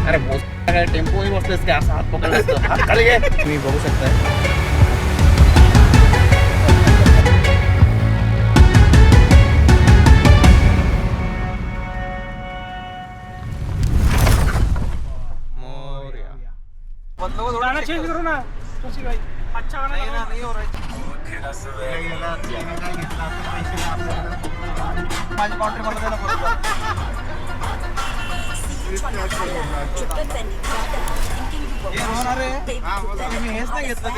अरे काय टेम्पो ही बसलेस की असा हात पकडला असतो. हात खाली घे. तुम्ही बघू शकता गाना चेंज करो ना तुलसी भाई. अच्छा गाना लगा. नाही हो माझी कॉन्ट्री मला द्यायला हेच नाही घेतलं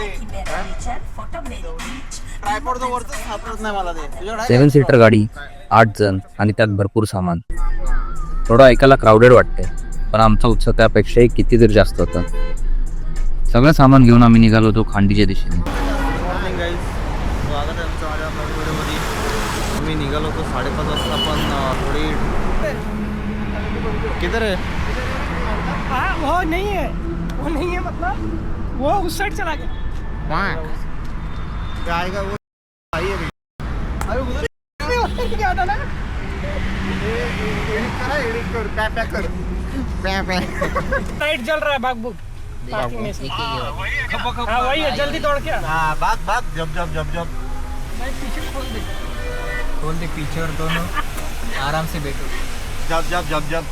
ट्रायपॉड वरच सापडत नाही मला ते. 7 सीटर गाडी, 8 जण आणि त्यात भरपूर सामान. थोडं ऐकायला क्राऊडेड वाटते, पण आमचा उत्साह त्यापेक्षाही कितीतरी जास्त होता. सगळं सामान घेऊन आम्ही निघालो होतो खांडीच्या दिशेने. मॉर्निंग गाईज, स्वागत आहे तुमचं माझ्या नवीन व्हिडिओमध्ये. मी निघालो होतो 5:30 वाजता, पण थोडी किधर है? हाँ वो नहीं है मतलब वो उस साइड चला गया. क्या आएगा वो? आइए अरे उधर क्या था ना एडिट कर पैक कर लाइट जल रहा है भाग बुक पार्किंग में से. हाँ वही है, जल्दी दौड़ के आ. हाँ भाग जब भाई पीछे खोल दे पीछे और दोनों आराम से बैठो. जब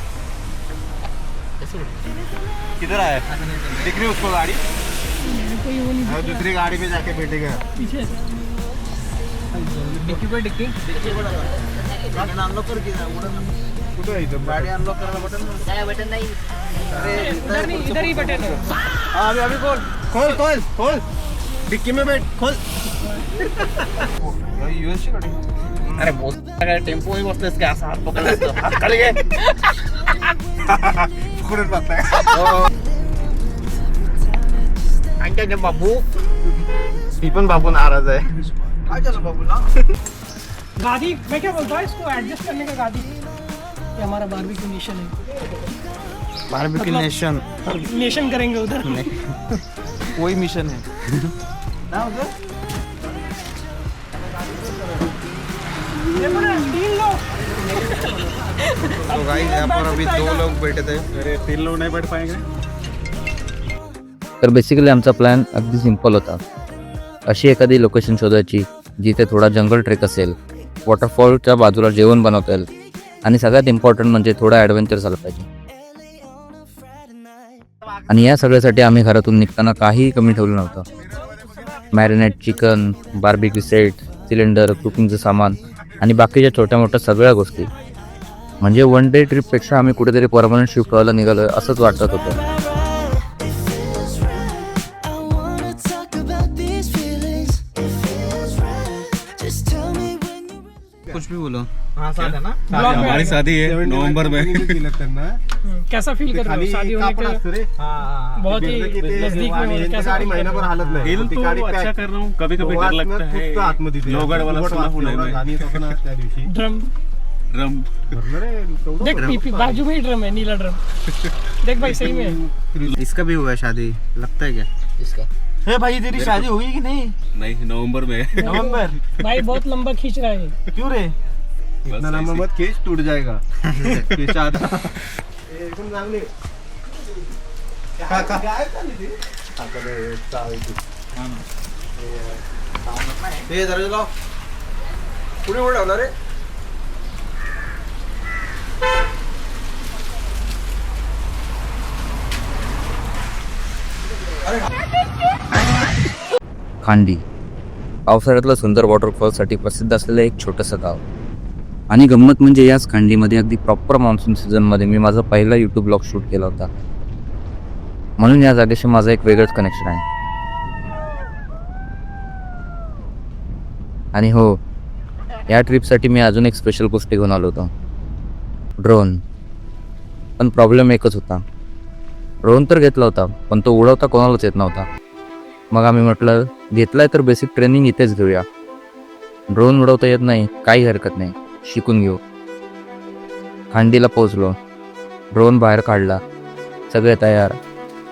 किधर आया? दिख रही उसको गाड़ी? कोई वो नहीं और दूसरी गाड़ी पे जाके बैठेगा. पीछे डिक्की पे डिक्की गाड़ी अनलॉक कर कुठे आहे इथं? गाडी अनलॉक करायला बटन नाही. अरे इधर ही बटन है. हाँ अभी खोल डिक्की में बैठ खोल. यूएसची गाडी. अरे काय टेम्पो ही बसलेस की असा हात पकडला असतो. हात खाली घे. पकडून बसलाय. आणि बाबू ही पण बाबू नाराज आहे. काय झालं बाबूला? गादी मैं क्या बोलता हूँ इसको एडजस्ट करने का गादी. ये हमारा बारबेक्यू नेशन है. बारबेक्यू नेशन नेशन करेंगे उधर. कोई मिशन है ना उधर. तीन लोग. तो गाइस यहाँ पर अभी 2 लोग बैठे थे. अरे 3 लोग नहीं बैठ पाएंगे. तर बेसिकली आमचा प्लॅन अगदी सिंपल होता. अशी एखादी लोकेशन शोधायची जिथे थोडा जंगल ट्रेक असेल, वॉटरफॉलच्या बाजूला जेवण बनवता येईल आणि सगळ्यात इम्पॉर्टंट म्हणजे थोडा ॲडव्हेंचर झाला पाहिजे. आणि या सगळ्यासाठी आम्ही घरातून निघताना काहीही कमी ठेवलं नव्हतं. Marinate chicken, barbecue set, cylinder, कुकिंगचं सामान आणि बाकीच्या छोट्या मोठ्या सगळ्या गोष्टी. म्हणजे 1 डे ट्रिपपेक्षा आम्ही कुठेतरी परमनंट शिफ्ट व्हायला निघालो असंच वाटत होतं. कुछ भी बोलो. हाँ साथ है ना. हमारी शादी है नवंबर में. कैसा फील कर रहे हो शादी होने के बहुत ही नजदीक में हो? कैसा गाड़ी महिनाभर हालत नाही. फील तो अच्छा कर रहा हूँ. कभी कभी डर लगता है. लोगड वाला सुना पुणे में. ड्रम देख बाजू में ही ड्रम है, नीला ड्रम. देख भाई सही में है. इसका भी हुआ शादी लगता है क्या? इसका है भाई. तेरी शादी होगी कि नहीं? नहीं नवंबर में. नवंबर. भाई बहुत लंबा खींच रहा है. क्यों रे? इतना लंबा मत खींच, टूट जाएगा. खींचा था. एकदम चांगली. हे जरा लाव. पुढे उडवला रे. खांडी पावसाळ्यातलं सुंदर वॉटरफॉलसाठी प्रसिद्ध असलेलं एक छोटंसं गाव. आणि गंमत म्हणजे याच खांडीमध्ये अगदी प्रॉपर मान्सून सीझनमध्ये मी माझा पहिला यूट्यूब ब्लॉग शूट केला होता. म्हणून या जागेशी माझं एक वेगळंच कनेक्शन आहे. आणि हो, या ट्रिपसाठी मी अजून एक स्पेशल गोष्ट घेऊन आलो होतो, ड्रोन. पण प्रॉब्लेम एकच होता, ड्रोन तर घेतला होता पण तो उडवता कोणालाच येत नव्हता. मग आम्ही म्हटलं घेतलाय तर बेसिक ट्रेनिंग इथेच घेऊया. ड्रोन उडवता येत नाही, काही हरकत नाही, शिकून घेऊ. खांडीला पोहोचलो, ड्रोन बाहेर काढला, सगळे तयार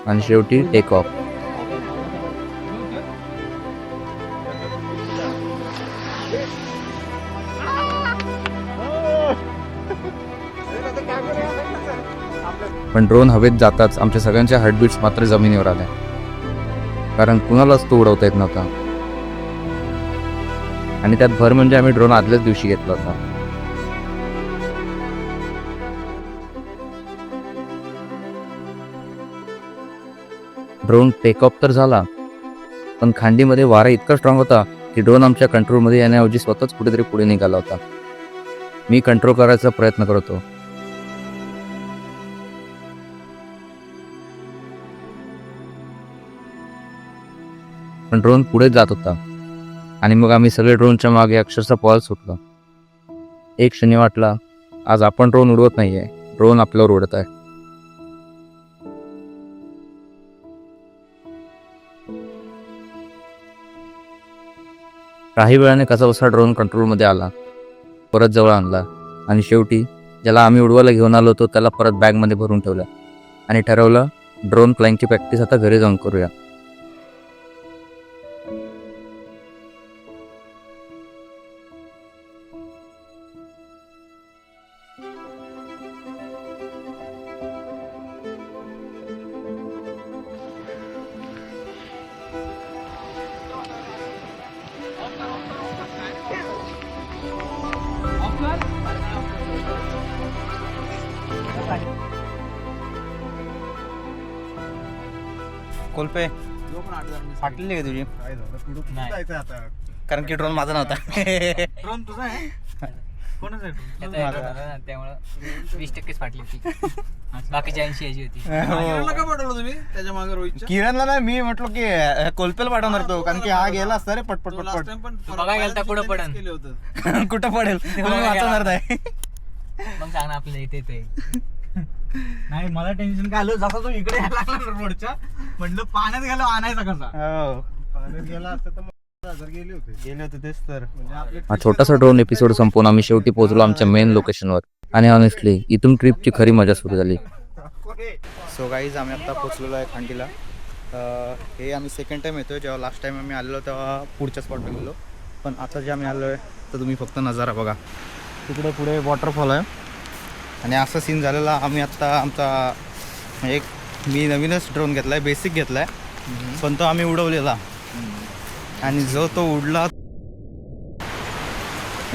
आणि शेवटी टेक ऑफ. पण ड्रोन हवेत जाताच आमच्या सगळ्यांच्या हार्टबीट्स मात्र जमिनीवर आल्या, कारण कुणालाच तो उडवता येत नव्हता. आणि त्यात भर म्हणजे आम्ही ड्रोन आदल्याच दिवशी घेतला होता. ड्रोन टेक ऑफ तर झाला, पण खांडीमध्ये वारा इतका स्ट्रॉंग होता की ड्रोन आमच्या कंट्रोलमध्ये येण्याऐवजी स्वतःच कुठेतरी पुढे निघाला होता. मी कंट्रोल करायचा प्रयत्न करत होतो, पण ड्रोन पुढे जात होता. आणि मग आम्ही सगळे ड्रोनच्या मागे अक्षरशः पळत सुटलो. एक क्षणी वाटला, आज आपण ड्रोन उडवत नाहीये, ड्रोन आपल्यावर उडत आहे. काही वेळाने कसा बसा ड्रोन कंट्रोलमध्ये आला, परत जवळ आणला आणि शेवटी ज्याला आम्ही उडवायला घेऊन आलो होतो त्याला परत बॅगमध्ये भरून ठेवलं आणि ठरवलं ड्रोन फ्लाइंगची प्रॅक्टिस आता घरी जाऊन करूया. कोलपे फाटलेली का तुझी? कारण की ड्रोन माझा नव्हता. ड्रोन तुझा आहे? कोणाचा आहे? त्यामुळे 20% फाटली होती. बाकीची 80 याची होती. किरणला का पाठवलं तुम्ही त्याच्या मागे रोहितच्या? किरणला नाही, मी म्हटलो की कोलपेला पाठवणार तो, कारण की हा गेला असता रे पटपट पटपट. तू बघा गेलता कुठं पडन. कुठं पडेल तुम्ही वाचवणार नाही. मग सांग ना आपल्याला इथे ते. नाही मला टेन्शन काय आलं, जसा तो इकडे यायला लागला रोडच्या, म्हटलं पाण्यात गेलो आणायचा कसा. पाण्यात गेला असता तर गेले होते तेच तर. हा छोटासा ड्रोन एपिसोड संपवून आम्ही शेवटी पोहोचलो आमच्या मेन लोकेशनवर. आणि ऑनेस्टली इथून ट्रिपची खरी मजा सुरू झाली. सो गाईज आम्ही आता पोचलेलो आहे खांडीला. हे आम्ही सेकंड टाईम येतोय. जेव्हा लास्ट टाईम आम्ही आलेलो तेव्हा पुढच्या स्पॉटवर गेलो, पण आता जे आम्ही आलो आहे तर तुम्ही फक्त नजारा बघा. तिकडे पुढे वॉटरफॉल आहे आणि असा सीन झालेला. आम्ही आत्ता आमचा एक मी नवीनच ड्रोन घेतला आहे, बेसिक घेतला आहे, पण तो आम्ही उडवलेला आणि जो तो उडला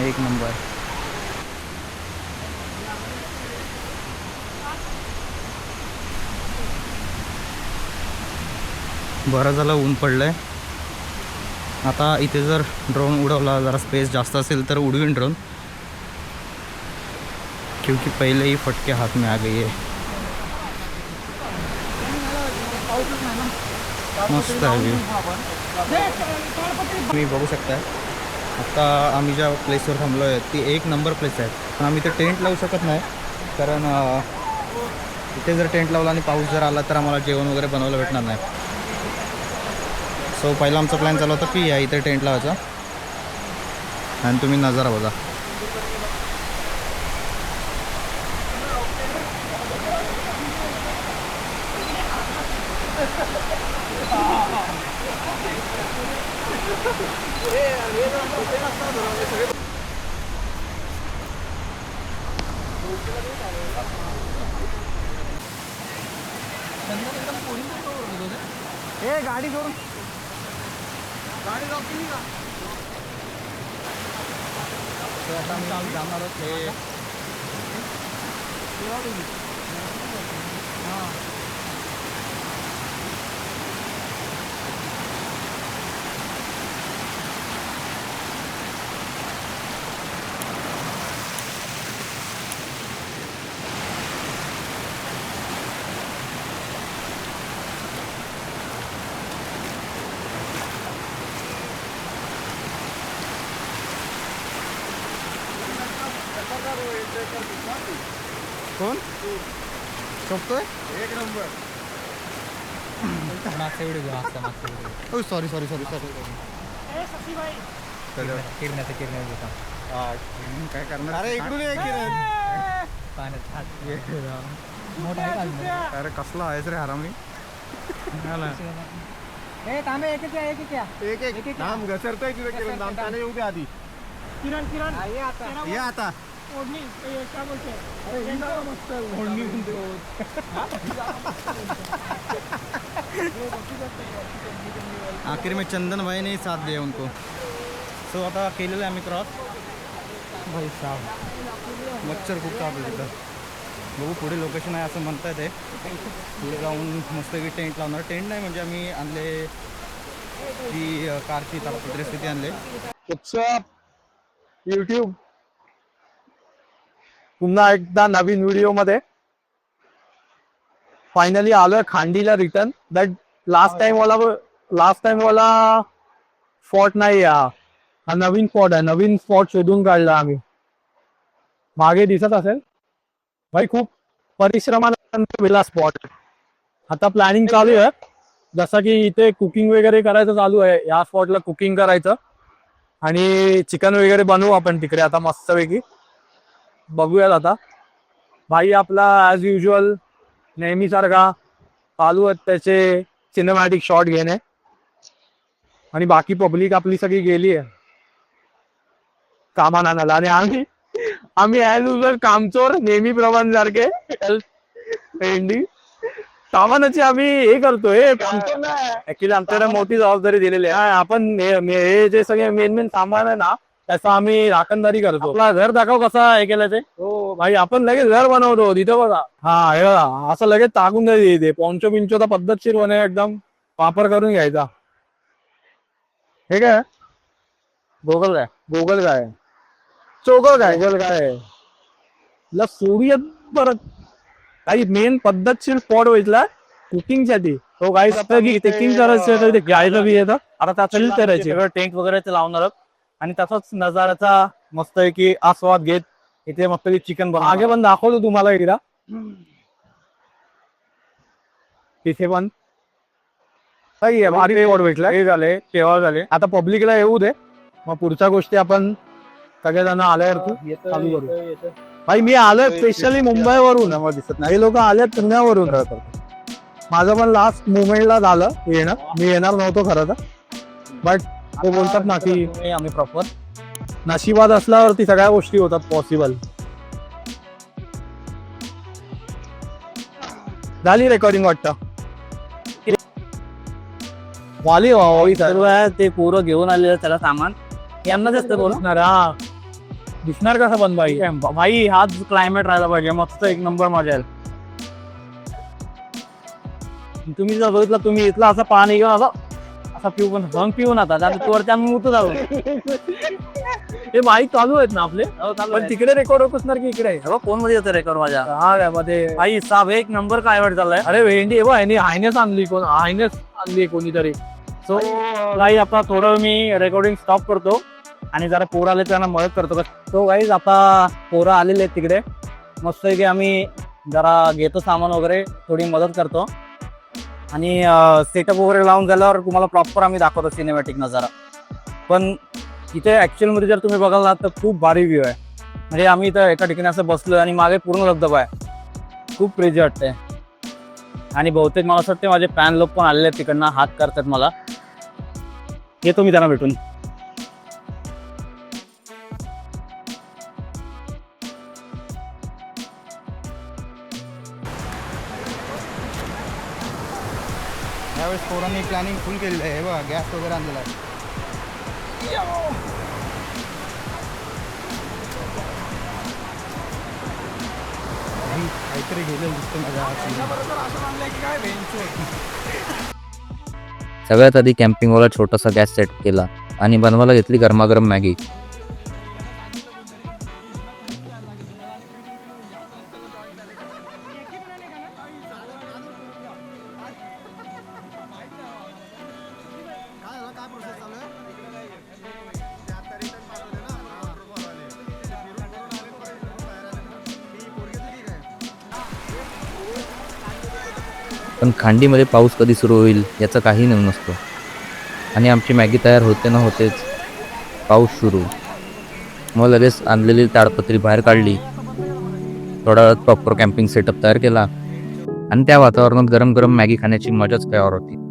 एक नंबर. बरं झालं ऊन पडलं आहे. आता इथे जर ड्रोन उडवला, जरा स्पेस जास्त असेल तर उडवीन ड्रोन, क्योंकि पहले ही फटके हाथ में आ गई है. मस्त आहे व्ह्यू, तुम्ही बघू शकताय. आत्ता आम्ही ज्या प्लेसवर थांबलो आहे ती एक नंबर प्लेस आहे, पण आम्ही इथे टेंट लावू शकत नाही, कारण इथे जर टेंट लावला आणि पाऊस जर आला तर आम्हाला जेवण वगैरे बनवायला भेटणार नाही. सो पहिला आमचा प्लॅन चालू होता की या इथे टेंट लावायचा आणि तुम्ही नजारा बघा. गाडी सोडून गाडी जाऊ का? आता मी जाणार होते. कोण शोधतोय? एक नंबर. मागचा व्हिडिओ घेऊ, मागचा video. Sorry sorry sorry sorry. किरण्याचा घेता काय करणार? अरे इकडून ये किरण. पाण्यात हात मोठा आहे का? अरे कसला आहेस रे हरामी. थांबे एक एक एक नाम घसरतोय तिथे किरण. नाम त्याने येऊ दे आधी. किरण ये आता ओढणी काय बोलते मस्त ओढणी आखिर में चंदन भाई ने साथ दिया उनको. सो आता केलेलं आहे आम्ही क्रॉस. भाई साहब मच्छर खूप चालू तिथं. बघू पुढे लोकेशन आहे असं म्हणता येते. पुढे जाऊन मस्तपैकी टेंट लावणार. टेंट नाही म्हणजे आम्ही आणले ती कारची तापपत्रे स्थिती आणले. युट्यूब पुन्हा एकदा नवीन व्हिडिओ मध्ये फायनली आलोय खांडीला रिटर्न. दॅट लास्ट टाइम वाला स्पॉट नाही हा नवीन स्पॉट आहे. नवीन स्पॉट शोधून काढला आम्ही. मागे दिसत असेल भाई खूप परिश्रमानंतर मिळाला स्पॉट. आता प्लॅनिंग चालू आहे जसं की इथे कुकिंग वगैरे करायचं चालू आहे. या स्पॉटला कुकिंग करायचं आणि चिकन वगैरे बनवू आपण तिकडे आता मस्तपैकी. बघूयात आता. भाई आपला ॲज युजल नेहमीसारखा चालू आहेत त्याचे सिनेमॅटिक शॉट घेणे आणि बाकी पब्लिक आपली सगळी गेली आहे कामान आणायला. आणि आम्ही ॲज युजल कामचोर नेहमीप्रमाणे सारखे पेंडिंग सामानाची आम्ही हे करतोय. ऍक्च्युली आमच्याकडे मोठी जबाबदारी दिलेली आहे. आपण हे जे सगळे मेन सामान आहे ना त्याचं आम्ही राखणदारी करतो. आपला घर दाखव कसा हे केलं ते. हो भाई आपण लगेच घर बनवतो तिथं बघा. हा हे बघा असं लगेच टाकून द्यायचे इथे. पोंचो पिंचोचा पद्धतशीर बने एकदम वापर करून घ्यायचा. हे काय गोगल काय चोगल काय सोडूयात परत. काही मेन पद्धतशीर स्पॉट व्हायला कुकिंग साठी. तो काही टेकिंग करायचं घ्यायला बी येतं. आता त्याचं करायचे टेंट वगैरे लावणार आणि तसाच नजाराचा मस्त की आस्वाद घेत इथे मस्त चिकन मागे पण दाखवतो तुम्हाला एकदा. तिथे पण काही भारी रेवॉर्ड भेटला. हे झाले तेव्हा झाले. आता पब्लिकला येऊ दे मग पुढच्या गोष्टी आपण सगळेजण आल्यावर चालू करू. भाई मी आलोय स्पेशली मुंबईवरून. दिसत नाही लोक आल्यात पुण्यावरून. माझं पण लास्ट मुवमेंटला झालं येणं. मी येणार नव्हतो खरं तर बट ते बोलतात ना की आम्ही प्रॉपर नशिबात असल्यावरती सगळ्या गोष्टी होतात पॉसिबल. झाली रेकॉर्डिंग वाटतं. वाली सर्व आहे ते पोरं घेऊन आलेलं त्याला सामान यांना जास्त बोलणार. हा दिसणार कसं पण भाई हाच क्लायमेट राहायला पाहिजे. मस्त एक नंबर मजा येईल. तुम्ही जर बघितलं तुम्ही इथला असं पाणी घेऊन असा पिऊन आता वरती आम्ही उतू जाऊ. हे माईक चालू आहेत ना आपले पण तिकडे रेकॉर्ड होत असणार की इकडे. कोण मध्ये येतं रेकॉर्ड माझ्या हा मध्ये. भाई साहेब एक नंबर क्लायमेट चाललाय. अरे भेंडी हायनेस आणली कोणीतरी. सो गाईज आता थोडं मी रेकॉर्डिंग स्टॉप करतो आणि जरा पोरं आले त्यांना मदत करतो. तो गाईज आता पोरं आलेले आहेत तिकडे मस्त की आम्ही जरा घेतो सामान वगैरे थोडी मदत करतो आणि सेटअप वगैरे लावून झाल्यावर तुम्हाला प्रॉपर आम्ही दाखवतो सिनेमॅटिक नजारा. पण इथे ऍक्च्युअल मध्ये जर तुम्ही बघाल ना तर खूप भारी व्ह्यू आहे. म्हणजे आम्ही इथं एका ठिकाणी असं बसलोय आणि मागे पूर्ण धबधबा आहे. खूप क्रेझी वाटतंय आणि बहुतेक मला असं वाटतं माझे फॅन लोक पण आलेले आहेत तिकडनं हात करतात मला. येतो मी त्यांना भेटून. यावेळेस पोरांनी प्लॅनिंग फुल केलेलं आहे. बघा गॅस वगैरे आणलेला आहे. काहीतरी गेलं दिसतं माझ्या. सगळ्यात आधी कॅम्पिंगवाला छोटासा गॅस सेट केला आणि बनवायला घेतली गरमागरम मॅगी. पण खांडीमध्ये पाऊस कधी सुरू होईल याचा काही नेम नसतो आणि आमची मॅगी तयार होते ना होतेच पाऊस सुरू. मग लगेच आणलेली ताडपत्री बाहेर काढली. थोडा वेळात प्रॉपर कॅम्पिंग सेटअप तयार केला आणि त्या वातावरणात गरम गरम मॅगी खाण्याची मजाच काय और होती.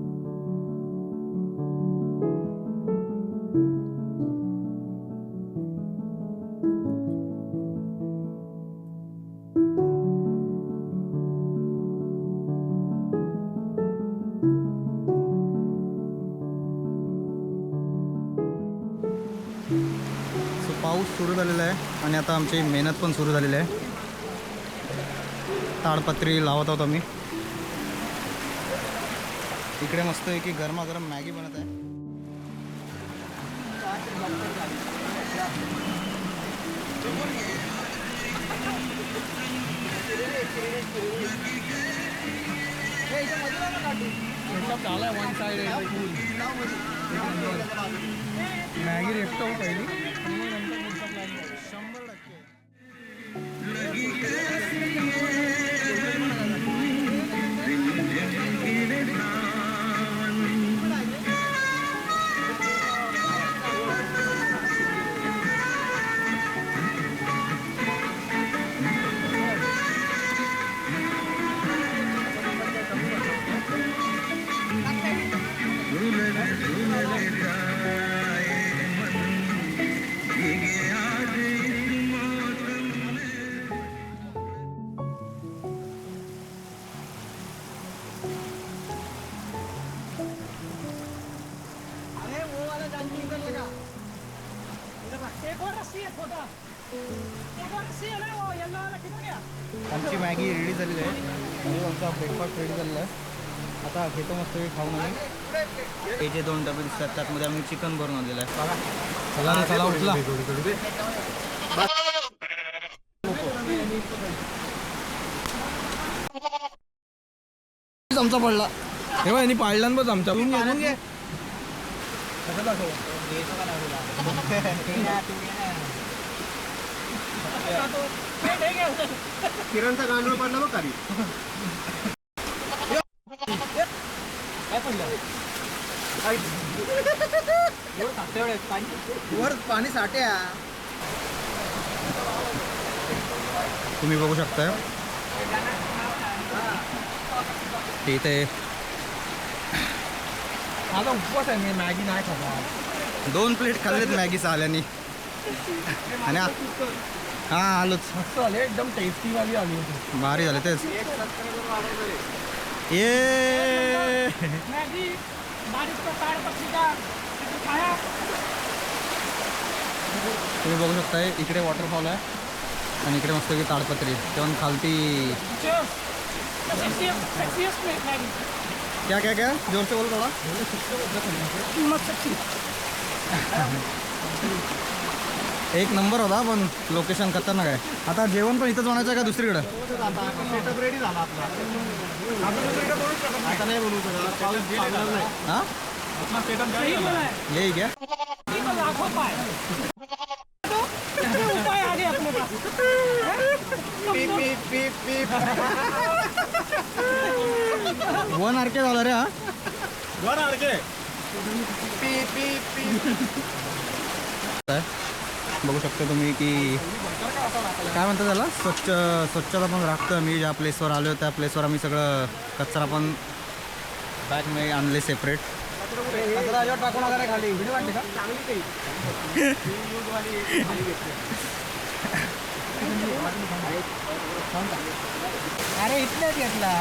पाऊस सुरू झालेला आहे आणि आता आमची मेहनत पण सुरू झालेली आहे. ताडपत्री लावत आहोत आम्ही. इकडे मस्त आहे की गरमागरम मॅगी बनत आहे. मॅगी रेपतो पहिली 100%. एक और रस्सी है छोटा, एक और रस्सी है ना वो येलो वाला किधर गया? आमची मॅगी रेडी झालेली आहे म्हणजे आमचा ब्रेकफास्ट रेडी झालेला आहे. आता घेतो मस्त खाऊन आम्ही. हे जे 2 डबे दिसतात त्यातमध्ये आम्ही चिकन भरून आणलेलं आहे. बघा चला रे चला उठला. आमचा पडला हे बघ यांनी पाळला बस आमच्या घे. किरणचा गांडूळ पडला बघ खाली. वर पाणी साठ्या तुम्ही बघू शकताय. इथे माझा उपवास आहे, मी मॅगी नाही खात. 2 प्लेट खाल्लेत मॅगीचा आल्याने आणि हां आलोच. मस्त आले, एकदम टेस्टी वाली आली होती. भारी झाले तेच. ये मैगी बारिश का ताड़पत्री का खाया. तुम्ही बघू शकताय इकडे वॉटरफॉल आहे आणि इकडे मस्त की ताडपत्री तेव्हा खालती. Sexiest Maggi. क्या क्या क्या जोर से बोल थोडा. एक नंबर होता पण लोकेशन खतरनाक आहे. आता जेवण पण इथंच बनायचं आहे का दुसरीकडं? सेटअप रेडी झाला आपला. आता नाही बनवू शकत, पाऊस पडणार नाही. हां आपला सेटअप सही बोला है. ये क्या ये तो लाखों पाए. तो उपाय आ गए अपने पास. पीप पीप पीप पीप 1 RK झाला रे. हा वर अडके. पीप पीप पीप बघू शकता तुम्ही की काय म्हणतात त्याला स्वच्छता पण राखतं. मी ज्या प्लेसवर आलो त्या प्लेसवर आम्ही सगळं कचरा पण बॅगमध्ये आणले सेपरेट. टाकून वगैरे खाली व्हिडिओ वाटते का? अरे इथल्याच घेतला.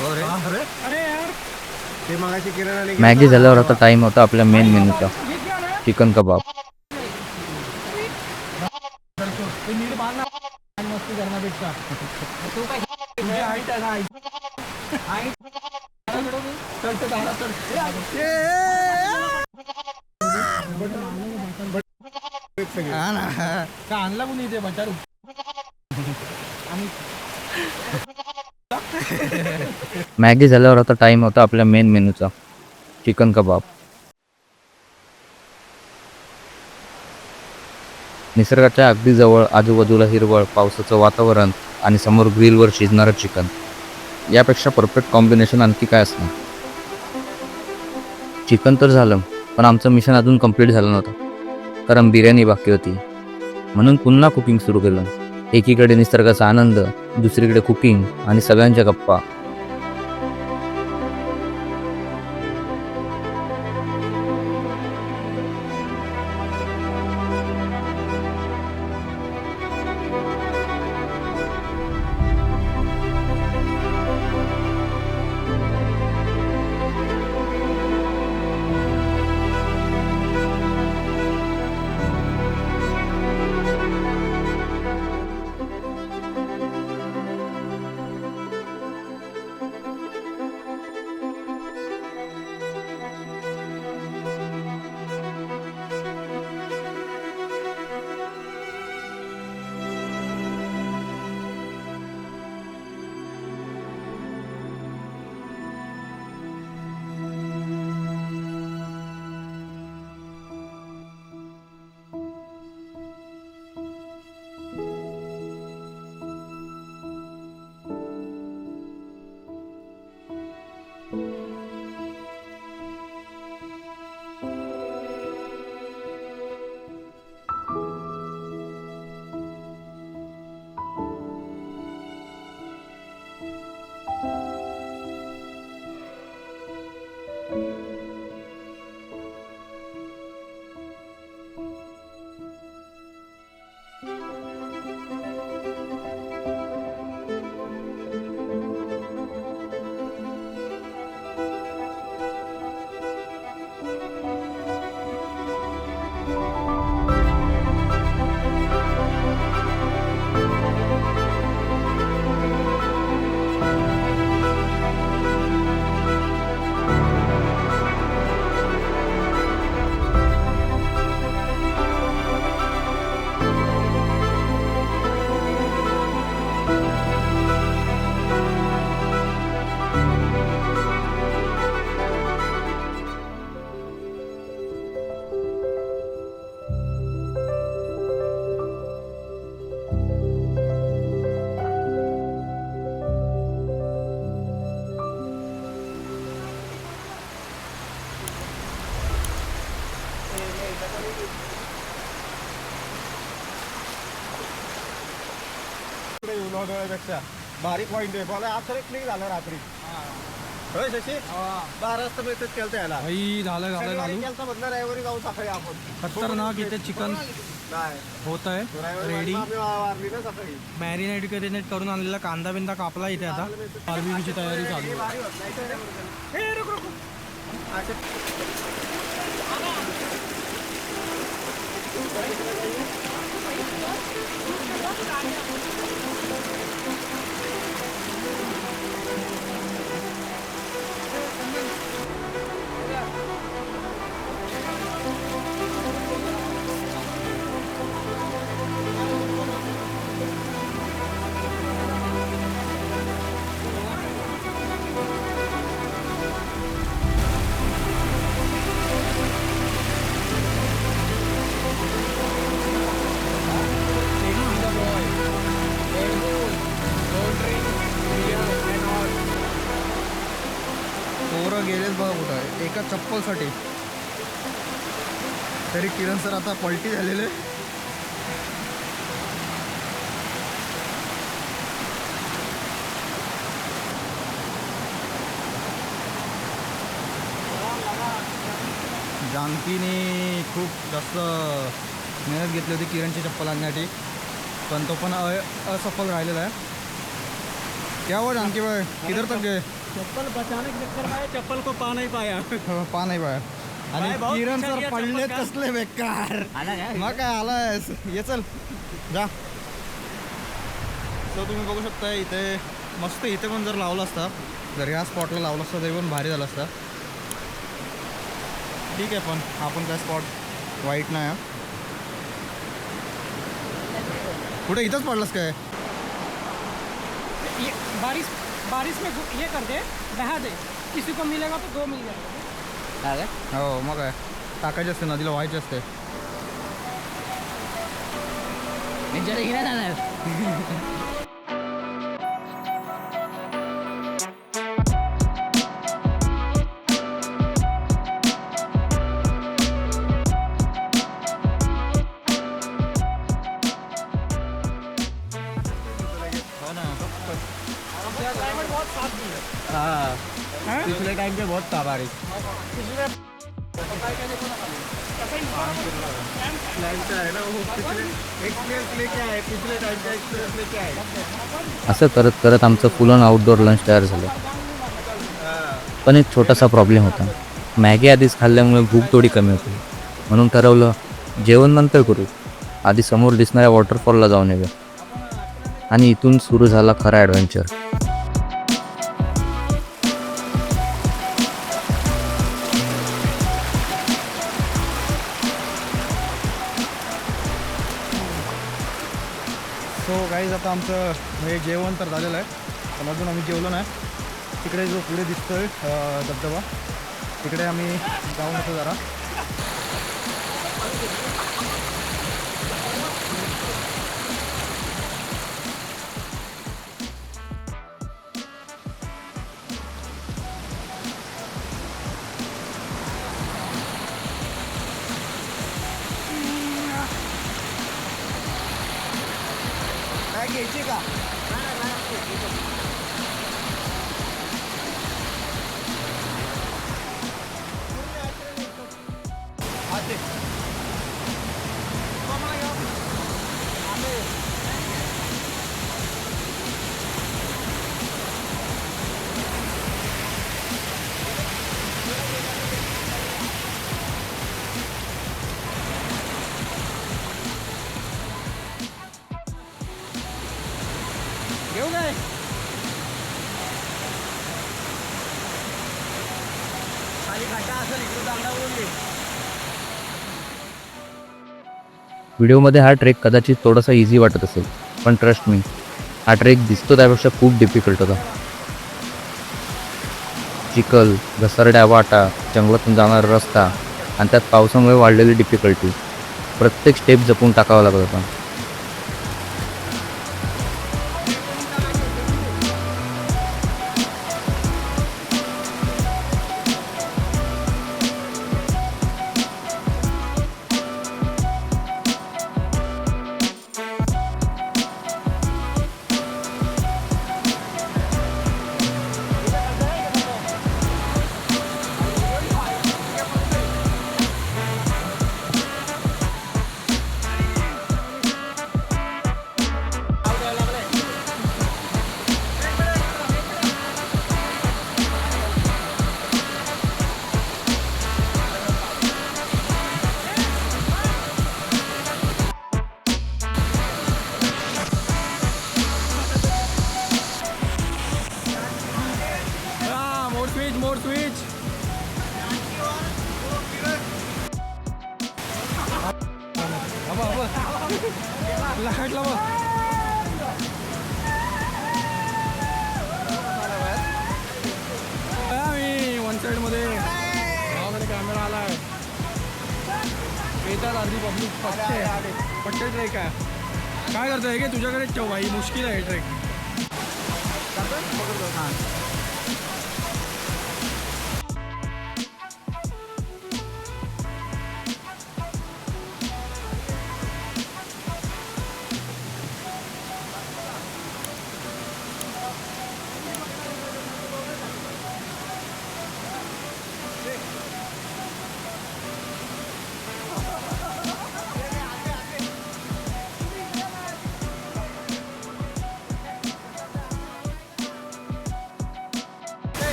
हो रे. अरे यार ते मगाशी किरण मॅगी झाल्यावर आता टाइम होता आपल्या मेन मेनूचा, ये क्या ना. चिकन कबाब. ते नीट बांध ना मस्ती करण्यापेक्षा. तू काय तुझी हाईट आहे ना, हाईट चल ते दारात चल. हा ना का आणला कोणी इथे बचारू. मॅगी झाल्यावर आता टाइम होता आपल्या मेन मेनूचा, चिकन कबाब. निसर्गाच्या अगदी जवळ, आजूबाजूला हिरवळ, पावसाचं वातावरण आणि समोर ग्रिलवर शिजणारं चिकन. यापेक्षा परफेक्ट कॉम्बिनेशन आणखी काय असणार. चिकन तर झालं, पण आमचं मिशन अजून कंप्लीट झालं नव्हतं, कारण बिर्याणी बाकी होती. म्हणून पुन्हा कुकिंग सुरू केलं. एकीकडे निसर्गाचा आनंद, दुसरीकडे कुकिंग आणि सगळ्यांच्या गप्पा. डोळ्यापेक्षा बारीक पॉईंट आहे. मला आज तरी क्लिक झालं रात्री. होय शशी 12 वाजता मी तेच केलं याला भाई झालं केलं म्हटलं रविवारी जाऊ सकाळी आपण. खतरनाक इथे चिकन नाही होत आहे रविवारी रेडी. आम्ही वारली ना सकाळी. मॅरिनेट करून आणलेला कांदा बिंदा कापला इथे आता बार्बीक्यूची तयारी चालू आहे. भारी होत नाही तर ए, रुक, रुक. पोरं गेलेच बघा कुठं आहे एका चप्पलसाठी. तरी किरण सर आता पलटी झालेले. जानकीने खूप जास्त मेहनत घेतली होती किरणची चप्पल आणण्यासाठी, पण तो पण असफल राहिलेला आहे. क्या हुआ जानकी भाई, किधर तक गए? चप्पल बचाने के चक्कर में चप्पल को पा नहीं पाया. पा नाही पाया. आणि किरण सर पडले कसले बेकार. मग काय आलायस, ये चल जा. सो तुम्ही बघू शकता इथे मस्त. इथे पण जर लावलं असता, जर या स्पॉटला लावलं असतं तरी पण भारी झालं असतं. ठीक आहे, पण आपण काय स्पॉट वाईट नाही. कुठे इथंच पडलंस काय? ये बारिश में ये कर दे, बहा दे. किसी को मिलेगा तो 2 मिल जाएगा. हो मग काय टाकायचे असते, नदीला व्हायचे असते. क्लाइमेट बहुत साफ भी है. हाँ पिछले टाइम पे बहुत था बारिश. असं करत करत आमचं फुल ऑन आउटडोअर लंच तयार झालं. पण एक छोटासा प्रॉब्लेम होता. मॅगी आधीच खाल्ल्यामुळे भूक थोडी कमी होती. म्हणून ठरवलं जेवण नंतर करू, आधी समोर दिसणाऱ्या वॉटरफॉलला जाऊन येऊया. आणि इथून सुरू झाला खरा ॲडव्हेंचर. सो गाईज आता आमचं हे जेवण तर झालेलं आहे, पण अजून आम्ही जेवलो नाही. तिकडे जो पुढे दिसतोय धबधबा, तिकडे आम्ही जाऊन येतो जरा. काय घ्यायची का? घेऊ काय? खाली घाटा असेल, इकडे दांडा बोलली. व्हिडिओमध्ये हा ट्रेक कदाचित थोडासा इझी वाटत असेल, पण ट्रस्ट मी, हा ट्रेक दिसतो त्यापेक्षा खूप डिफिकल्ट होता. चिखल, घसरड्या वाटा, जंगलातून जाणारा रस्ता आणि त्यात पावसामुळे वाढलेली डिफिकल्टी, प्रत्येक स्टेप जपून टाकावा लागत होता. अर्धी पब्लिक पट्टे ट्रेक आहे. काय करतोय की तुझ्याकडे ठेव भाई, मुश्किल आहे ट्रेक.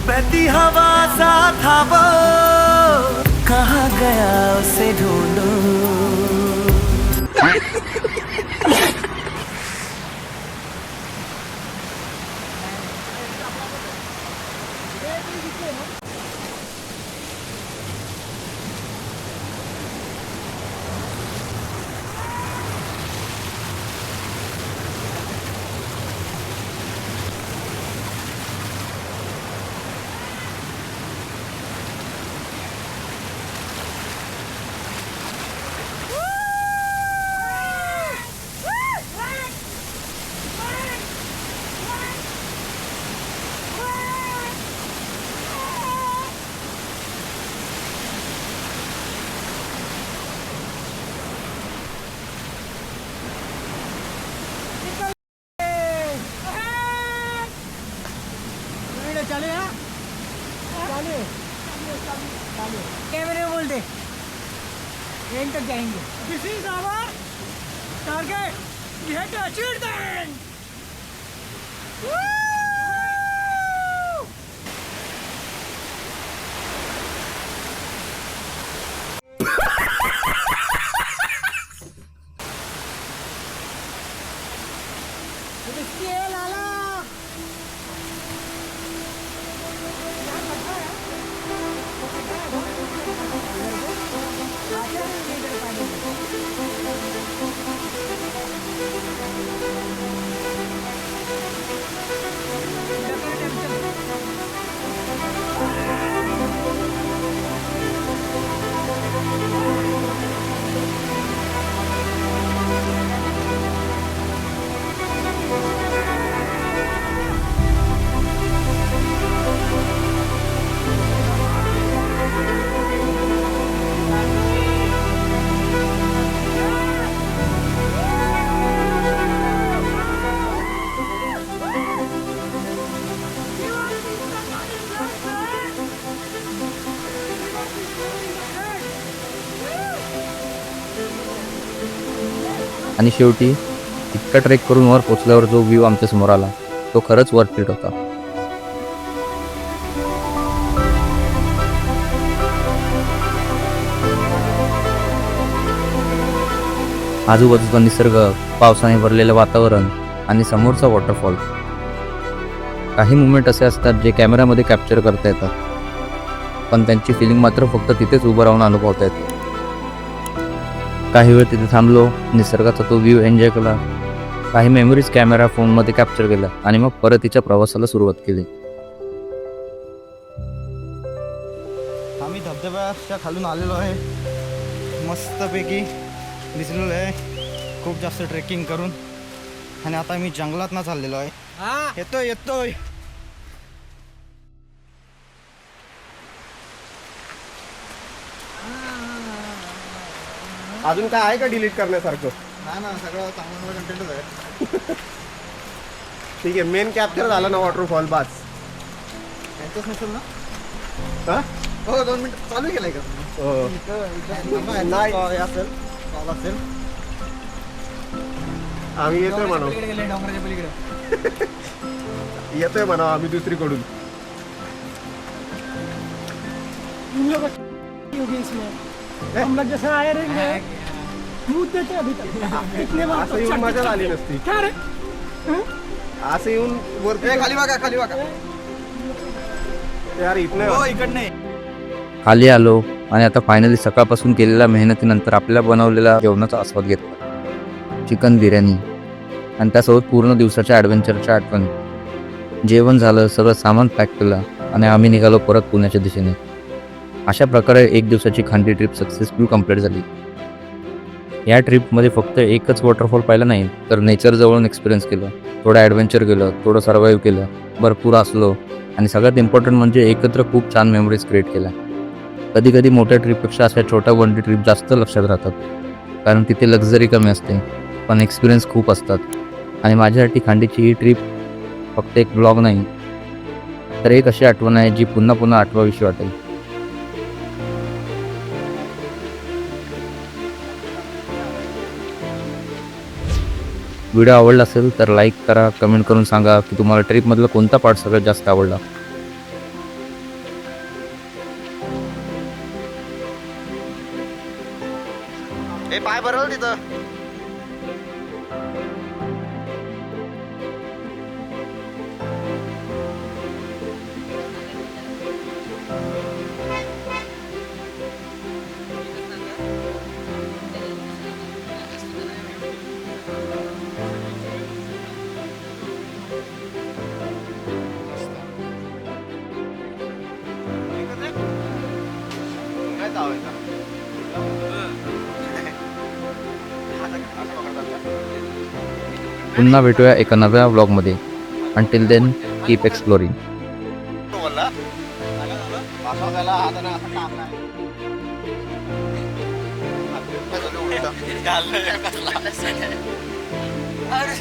बहती हवा सा था वो, कहाँ गया उसे ढूंढूं. कैमरे बोल दे, एंड तक जाएंगे. This is our target. We have to achieve that. आणि शेवटी इतका ट्रेक करून वर पोचल्यावर जो व्ह्यू आमच्या समोर आला तो खरंच वर्थ इट होता. आजूबाजूचा निसर्ग, पावसाने भरलेलं वातावरण आणि समोरचा वॉटरफॉल. काही मुवमेंट असे असतात जे कॅमेऱ्यामध्ये कॅप्चर करता येतात, पण त्यांची फिलिंग मात्र फक्त तिथेच उभं राहून अनुभवता येते. काही वेळ तिथे थांबलो, निसर्गाचा तो व्ह्यू एन्जॉय केला, काही मेमरीज कॅमेरा फोनमध्ये कॅप्चर केल्या आणि मग परत तिच्या प्रवासाला सुरुवात केली. आम्ही धबधब्याच्या खालून आलेलो आहे, मस्तपैकी दिसलेलो आहे खूप जास्त ट्रेकिंग करून. आणि आता मी जंगलात ना चाललेलो आहे. येतोय अजून काय आहे का डिलीट करण्यासारखं? नाही ना, सगळं चांगलं कंटेंटच आहे. ठीक आहे, मेन कॅप्चर झाला ना वॉटरफॉल, बास. यांचंच नसेल ना? हा? हो, 2 मिनिट चालू केलंय का तुम्ही? नाही असेल, कॉल असेल. आम्ही येतोय म्हणा, डोंगराच्या पलीकडे येतोय म्हणा आम्ही दुसरीकडून. हम लोग जैसे आए रहे मूड देते अभी तक. इतने बार असं येऊन मजा आली नसती. क्या रे? असं येऊन वरती खाली बघा. यार इथनं हो, इकडनं खाली आलो आणि आता फायनली सकाळपासून केलेल्या मेहनतीनंतर आपल्याला बनवलेल्या जेवणाचा आस्वाद घेतला. चिकन बिर्याणी आणि त्यासोबत पूर्ण दिवसाच्या ॲडव्हेंचरच्या आठवण. जेवण झालं, सगळं सामान पॅक केलं आणि आम्ही निघालो परत पुण्याच्या दिशेने. अशा प्रकारे एक दिवसाची खांडी ट्रिप सक्सेसफुल कंप्लीट झाली. या ट्रिपमध्ये फक्त एकच वॉटरफॉल पाहिलं नाही तर नेचर जवळून एक्सपिरियन्स केलं, थोडं ॲडव्हेंचर केलं, थोडं सर्वाईव्ह केलं, भरपूर असलो आणि सगळ्यात इम्पॉर्टंट म्हणजे एकत्र खूप छान मेमरीज क्रिएट केल्या. कधी कधी मोठ्या ट्रिपपेक्षा अशा छोट्या वन डे ट्रिप जास्त लक्षात राहतात, कारण तिथे लक्झरी कमी असते पण एक्सपिरियन्स खूप असतात. आणि माझ्यासाठी खांडीची ही ट्रिप फक्त एक ब्लॉग नाही तर एक अशी आठवण आहे जी पुन्हा पुन्हा आठवावीशी वाटेल. व्हिडिओ आवडला असेल तर लाईक करा, कमेंट करून सांगा की तुम्हाला ट्रिपमधला कोणता पार्ट सगळ्यात जास्त आवडला. हे पाय बरोबर तिथं. पुन्हा भेटूया एका नव्या व्लॉगमध्ये. Until then keep exploring. अरे